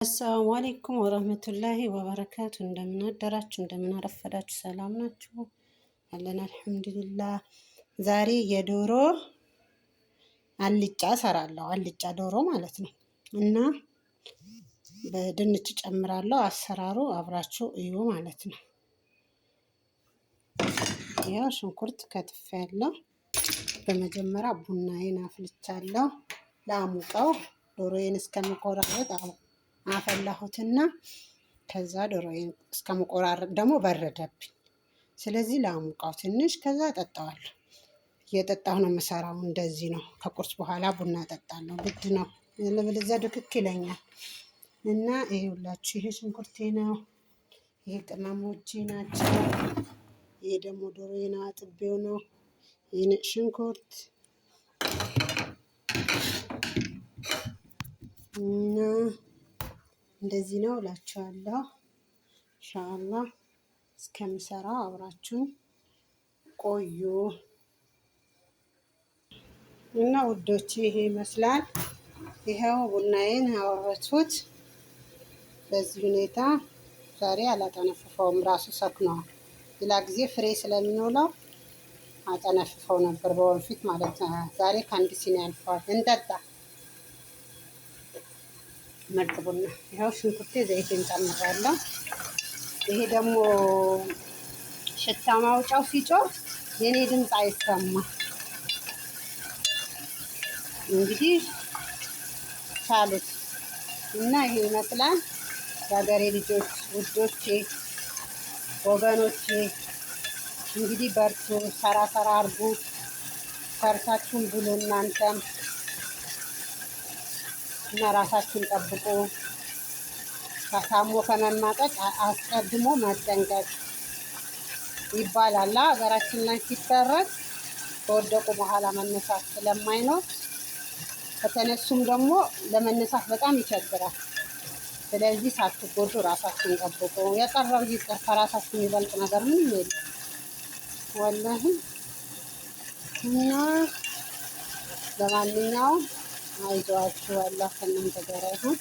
አሰላሙ አሌይኩም ወረህመቱላሂ ወበረካቱ። እንደምን አደራችሁ፣ እንደምን አረፈዳችሁ፣ ሰላም ናችሁ? አለን አልሐምዱሊላህ። ዛሬ የዶሮ አልጫ ሰራለሁ። አልጫ ዶሮ ማለት ነው እና በድንች ጨምራለሁ። አሰራሩ አብራችሁ እዩ ማለት ነው። ያው ሽንኩርት ከትፍ ያለው በመጀመሪያ ቡናዬን አፍልቻለሁ። ላሙቀው ዶሮዬን እስከሚቆራረጥ አፈላሁትና ከዛ ዶሮዬን እስከመቆራረጥ ደግሞ በረደብኝ። ስለዚህ ላሙቃው ትንሽ ከዛ ጠጣዋለሁ። እየጠጣሁ ነው የምሰራው። እንደዚህ ነው። ከቁርስ በኋላ ቡና ጠጣለሁ፣ ግድ ነው። ለበለዚያ ድክክ ይለኛል። እና ይሄውላችሁ፣ ይሄ ሽንኩርቴ ነው። ይሄ ቅመሞቼ ናቸው። ይሄ ደግሞ ዶሮዬን አጥቤው ነው። ይሄ ሽንኩርት እና እንደዚህ ነው እላችኋለሁ። ኢንሻአላህ እስከምሰራው አብራችሁን ቆዩ እና ውዶች፣ ይሄ ይመስላል። ይሄው ቡናዬን ያወረድኩት በዚህ ሁኔታ። ዛሬ አላጠነፍፈውም፣ ራሱ ሰክነዋል። ሌላ ጊዜ ፍሬ ስለሚኖረው አጠነፍፈው ነበር በወንፊት ማለት ነው። ዛሬ ከአንድ ሲኒ ያልፈዋል። እንጠጣ ምርጥ ቡና። ይኸው ሽንኩርቴ ዘይቴን ጨምራለሁ። ይሄ ደግሞ ሽታ ማውጫው ሲጮህ የኔ ድምፅ አይሰማ። እንግዲህ ቻሉት እና ይሄ ይመስላል። የሀገሬ ልጆች፣ ውዶቼ፣ ወገኖቼ እንግዲህ በርቱ፣ ሰራ አርጉ፣ ሰርታችሁን ብሉ እናንተም እና ራሳችሁን ጠብቁ። ታሞ ከመማቀቅ አስቀድሞ መጠንቀቅ ይባላል። ሀገራችን ላይ ሲደረግ ከወደቁ በኋላ መነሳት ስለማይኖር ከተነሱም ደግሞ ለመነሳት በጣም ይቸግራል። ስለዚህ ሳትጎዱ ራሳችሁን ጠብቁ። የቀረው ይቅር፣ ከራሳችሁ የሚበልጥ ነገር ምንም የለም ወላሂ። እና ለማንኛውም አይዟችሁ፣ አላህ ከእናንተ ጋር ይሁን።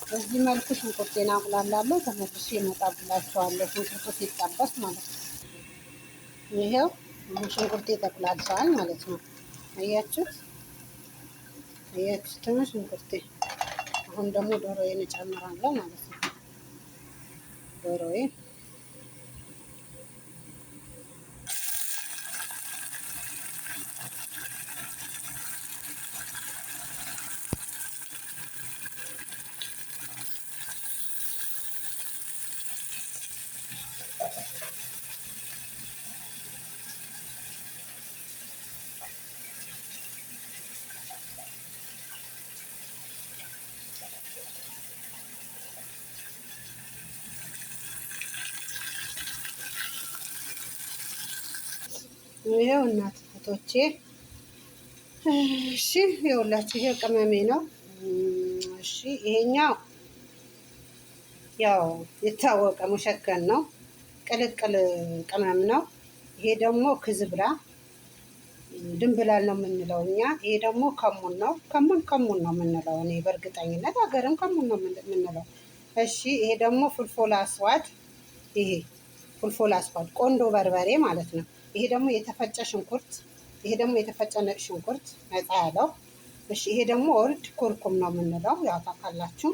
በዚህ መልኩ ሽንኩርቴን አቁላላለሁ። ተመልሼ እመጣላችኋለሁ። ሽንኩርቱ ሲጠበስ ማለት ነው። ይሄው ሽንኩርቴ ተቁላልቷል ማለት ነው። አያችሁት? አያችሁት? ሽንኩርቴ። አሁን ደግሞ ዶሮዬን እጨምራለሁ ማለት ነው። ዶሮዬን ይሄው እናት ፎቶቼ። እሺ ይኸውላችሁ፣ ይሄ ቅመሜ ነው። እሺ ይሄኛው ያው የታወቀ ሙሸከን ነው፣ ቅልቅል ቅመም ነው። ይሄ ደግሞ ክዝብራ ድንብላል ነው የምንለው እኛ። ይሄ ደግሞ ከሙን ነው። ከሙን ነው የምንለው እኔ በእርግጠኝነት፣ ሀገርም ከሙን ነው የምንለው። እሺ ይሄ ደግሞ ፍልፎል አስዋድ፣ ይሄ ፍልፎል አስዋድ ቆንዶ በርበሬ ማለት ነው። ይሄ ደግሞ የተፈጨ ሽንኩርት፣ ይሄ ደግሞ የተፈጨ ነጭ ሽንኩርት ነፃ ያለው። እሺ ይሄ ደግሞ ወርድ ኩርኩም ነው የምንለው፣ ያው ታውቃላችሁ።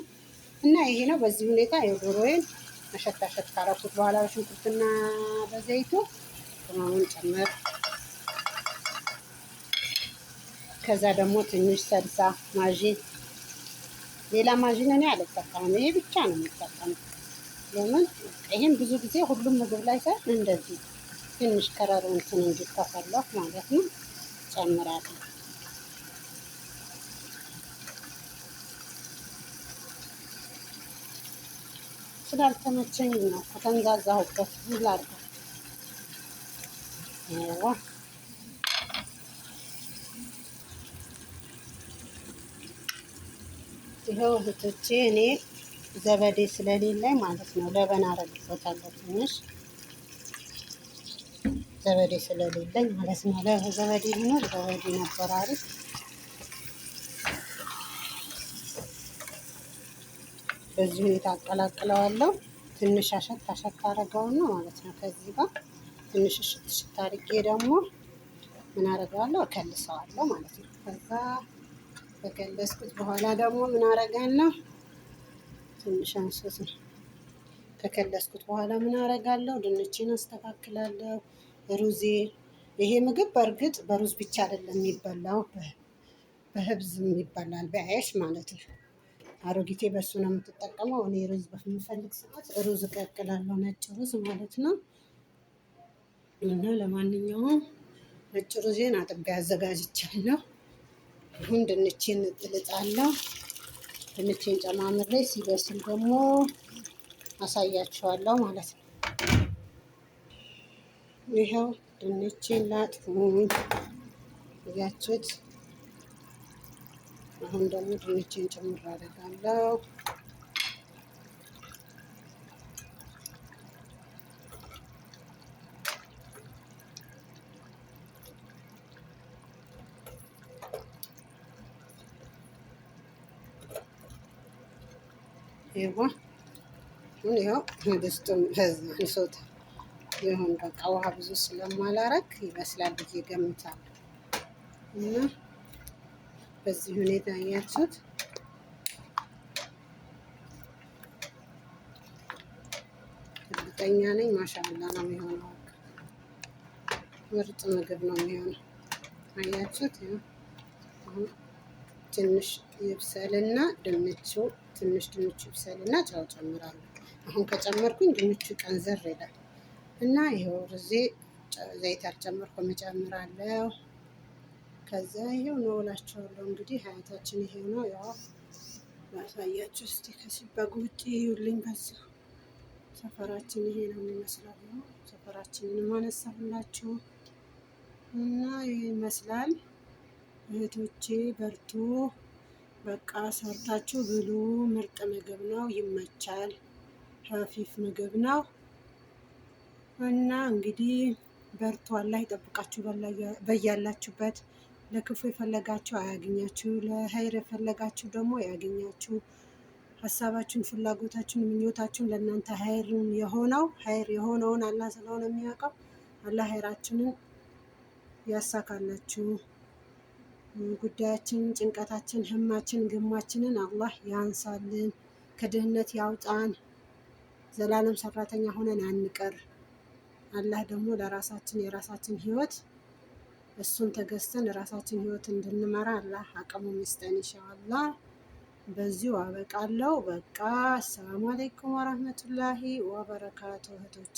እና ይሄ ነው። በዚህ ሁኔታ የዶሮዬን መሸታሸት ካረኩት በኋላ በሽንኩርትና በዘይቱ ቅመሙን ጨምር። ከዛ ደግሞ ትንሽ ሰልሳ ማጂ፣ ሌላ ማጂን እኔ አልጠቀምም። ይሄ ብቻ ነው የምጠቀመው። ለምን ይሄን ብዙ ጊዜ ሁሉም ምግብ ላይ ሳይሆን እንደዚህ ትንሽ ከረሩ እንትን እንዲከፈለፍ ማለት ነው ጨምራለሁ። ስላልተመቸኝ ነው ከተንዛዛሁበት ላድርገው። ይኸው እህቶቼ፣ እኔ ዘበዴ ስለሌለኝ ማለት ነው ለበን አረግበታለሁ። ትንሽ ዘበዴ ስለሌለኝ ማለት ነው። ለዘበዴ ቢኖር ዘበዴ ነበር አሪፍ። በዚህ ሁኔታ አቀላቅለዋለሁ። ትንሽ አሸት አሸት አደርገውና ማለት ነው። ከዚህ ጋር ትንሽ እሽት እሽት አድርጌ ደግሞ ምን አደርገዋለሁ እከልሰዋለሁ ማለት ነው። ከዛ ከከለስኩት በኋላ ደግሞ ምን አደርጋለሁ ትንሽ አንሶት ነው። ከከለስኩት በኋላ ምን አደርጋለሁ ድንቼን አስተካክላለሁ። ሩዜ ይሄ ምግብ በእርግጥ በሩዝ ብቻ አይደለም የሚበላው፣ በህብዝም ይበላል፣ በአይሽ ማለት ነው። አሮጊቴ በሱ ነው የምትጠቀመው። እኔ ሩዝ በምፈልግ ሰዓት ሩዝ እቀቅላለሁ፣ ነጭ ሩዝ ማለት ነው። እና ለማንኛውም ነጭ ሩዜን አጥቤ አዘጋጅቻለሁ። አሁን ድንቼን እልጣለሁ። ድንቼን ጨማምሬ ሲበስል ደግሞ አሳያችኋለሁ ማለት ነው። ይኸው ድንቼን ላጥኩኝ፣ እያችሁት። አሁን ደግሞ ድንቼን ጨምር አደርጋለሁ። ይኸው ድስቱን አንሶት ይሁን በቃ ውሃ ብዙ ስለማላረግ ይበስላል ብዬ ገምታለሁ። እና በዚህ ሁኔታ እያችሁት እርግጠኛ ነኝ ማሻአላ ነው የሚሆነው። ምርጥ ምግብ ነው የሚሆነው። አያችሁት? ትንሽ ይብሰልና ድንቹ ትንሽ ድንቹ ይብሰልና ጨው ጨምራለሁ። አሁን ከጨመርኩኝ ድንቹ ቀንዘር ይላል እና ይኸው ሩዜ ዘይት አልጨመርኩም፣ እጨምራለሁ። ከዛ ይሄው ነው እላቸዋለሁ። እንግዲህ ሀያታችን ይሄ ነው። ያው ያሳያችሁ እስቲ ከዚህ በጉጭ ይውልኝ። በዛ ሰፈራችን ይሄ ነው የሚመስለው። ሰፈራችንን አነሳሁላችሁ እና ይሄ ይመስላል። እህቶቼ በርቱ፣ በቃ ሰርታችሁ ብሉ። ምርጥ ምግብ ነው፣ ይመቻል። ሀፊፍ ምግብ ነው እና እንግዲህ በርቱ። አላህ ይጠብቃችሁ በያላችሁበት። ለክፉ የፈለጋችሁ አያገኛችሁ፣ ለሀይር የፈለጋችሁ ደግሞ ያገኛችሁ። ሀሳባችሁን፣ ፍላጎታችሁን፣ ምኞታችሁን ለእናንተ ሀይር የሆነውን አላህ ስለሆነ የሚያውቀው አላህ ሀይራችንን ያሳካላችሁ። ጉዳያችንን፣ ጭንቀታችን፣ ህማችን፣ ግማችንን አላህ ያንሳልን፣ ከድህነት ያውጣን። ዘላለም ሰራተኛ ሆነን አንቀር። አላህ ደግሞ ለራሳችን የራሳችን ህይወት እሱን ተገዝተን ራሳችን ህይወት እንድንመራ አላህ አቅሙን ይስጠን ኢንሻአላህ። በዚሁ አበቃለሁ። በቃ አሰላሙ አለይኩም ወራህመቱላሂ ወበረካቱ እህቶች።